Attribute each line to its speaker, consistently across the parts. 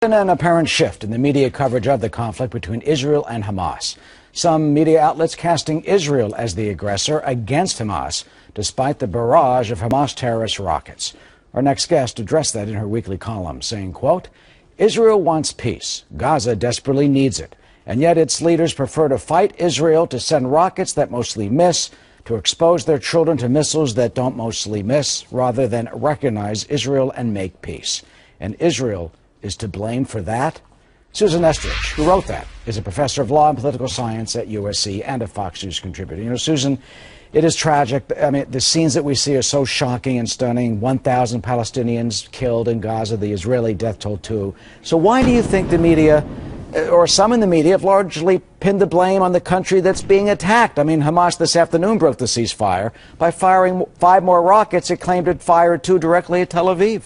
Speaker 1: An apparent shift in the media coverage of the conflict between Israel and Hamas. Some media outlets casting Israel as the aggressor against Hamas, despite the barrage of Hamas terrorist rockets. Our next guest addressed that in her weekly column, saying, quote, Israel wants peace. Gaza desperately needs it. And yet its leaders prefer to fight Israel, to send rockets that mostly miss, to expose their children to missiles that don't mostly miss, rather than recognize Israel and make peace. And Israel is to blame for that? Susan Estrich, who wrote that, is a professor of law and political science at USC and a Fox News contributor. You know, Susan, it is tragic. I mean, the scenes that we see are so shocking and stunning. 1,000 Palestinians killed in Gaza, the Israeli death toll too. So why do you think the media, or some in the media, have largely pinned the blame on the country that's being attacked? I mean, Hamas this afternoon broke the ceasefire by firing 5 more rockets it claimed it fired 2 directly at Tel Aviv.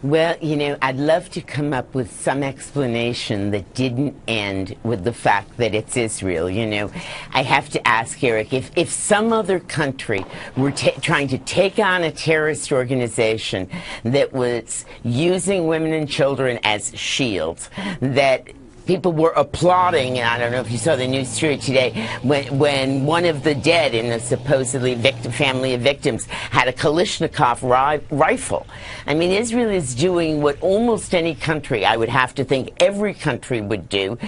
Speaker 2: Well, you know, I'd love to come up with some explanation that didn't end with the fact that it's Israel. You know, I have to ask, Eric, if some other country were trying to take on a terrorist organization that was using women and children as shields, that people were applauding, and I don't know if you saw the news story today, when one of the dead in a supposedly family of victims had a Kalashnikov rifle. I mean, Israel is doing what almost any country, I would have to think every country would do.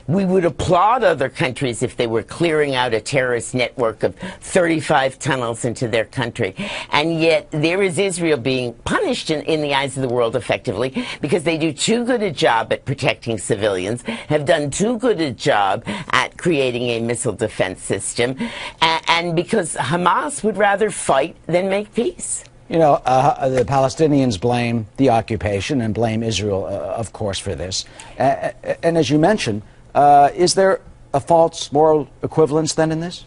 Speaker 2: We would applaud other countries if they were clearing out a terrorist network of 35 tunnels into their country. And yet there is Israel being punished in the eyes of the world effectively because they do too good a job at protecting civilians, have done too good a job at creating a missile defense system, and because Hamas would rather fight than make peace.
Speaker 1: You know, the Palestinians blame the occupation and blame Israel, of course, for this. And as you mentioned, is there a false moral equivalence then in this?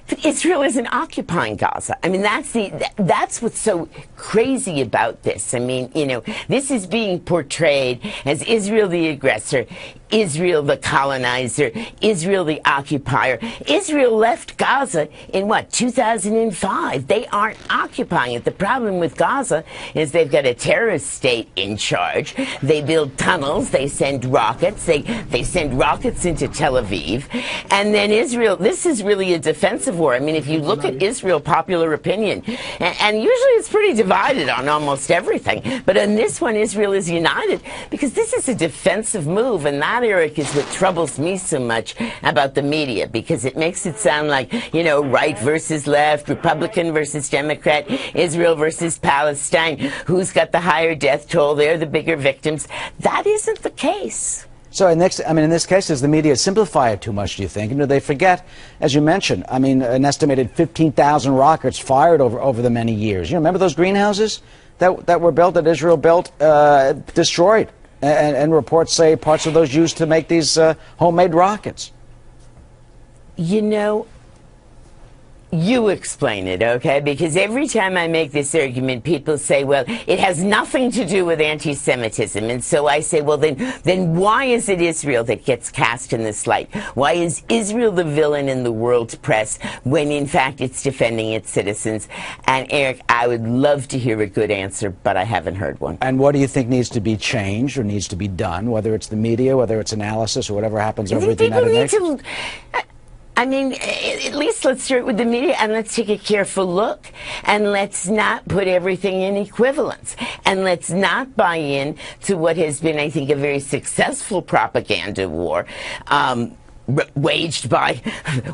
Speaker 2: But Israel isn't occupying Gaza. I mean, that's what's so crazy about this. I mean, you know, this is being portrayed as Israel the aggressor, Israel the colonizer, Israel the occupier. Israel left Gaza in, 2005. They aren't occupying it. The problem with Gaza is they've got a terrorist state in charge. They build tunnels. They send rockets. They send rockets into Tel Aviv. And then Israel, this is really a defensive war. I mean, if you look at Israel popular opinion, and usually it's pretty divided on almost everything, but on this one, Israel is united because this is a defensive move, and that, Eric, is what troubles me so much about the media, because it makes it sound like, you know, right versus left, Republican versus Democrat, Israel versus Palestine, who's got the higher death toll, they're the bigger victims. That isn't the case.
Speaker 1: So in this case, does the media simplify it too much, do you think? And do they forget, as you mentioned, I mean, an estimated 15,000 rockets fired over the many years. You remember those greenhouses that were built, that Israel built, destroyed? And reports say parts of those used to make these homemade rockets.
Speaker 2: You know, you explain it, okay? Because every time I make this argument, people say, well, it has nothing to do with anti-Semitism. And so I say, well, then why is it Israel that gets cast in this light? Why is Israel the villain in the world's press when, in fact, it's defending its citizens? And, Eric, I would love to hear a good answer, but I haven't heard one.
Speaker 1: And what do you think needs to be changed or needs to be done, whether it's the media, whether it's analysis, or whatever happens over at the United Nations?
Speaker 2: I mean, at least let's start with the media, and let's take a careful look, and let's not put everything in equivalence, and let's not buy in to what has been, I think, a very successful propaganda war, waged by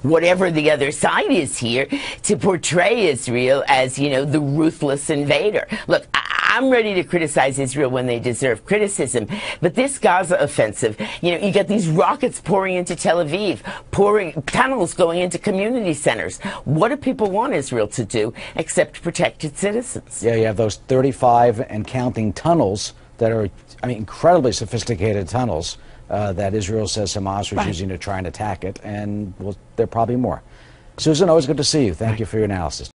Speaker 2: whatever the other side is here, to portray Israel as, you know, the ruthless invader. Look, I'm ready to criticize Israel when they deserve criticism, but this Gaza offensive, you know, you got these rockets pouring into Tel Aviv, tunnels going into community centers. What do people want Israel to do except protect its citizens?
Speaker 1: Yeah, you have those 35 and counting tunnels that are, I mean, incredibly sophisticated tunnels that Israel says Hamas was using to try and attack it, and well, there are probably more. Susan, always good to see you. Thank you for your analysis.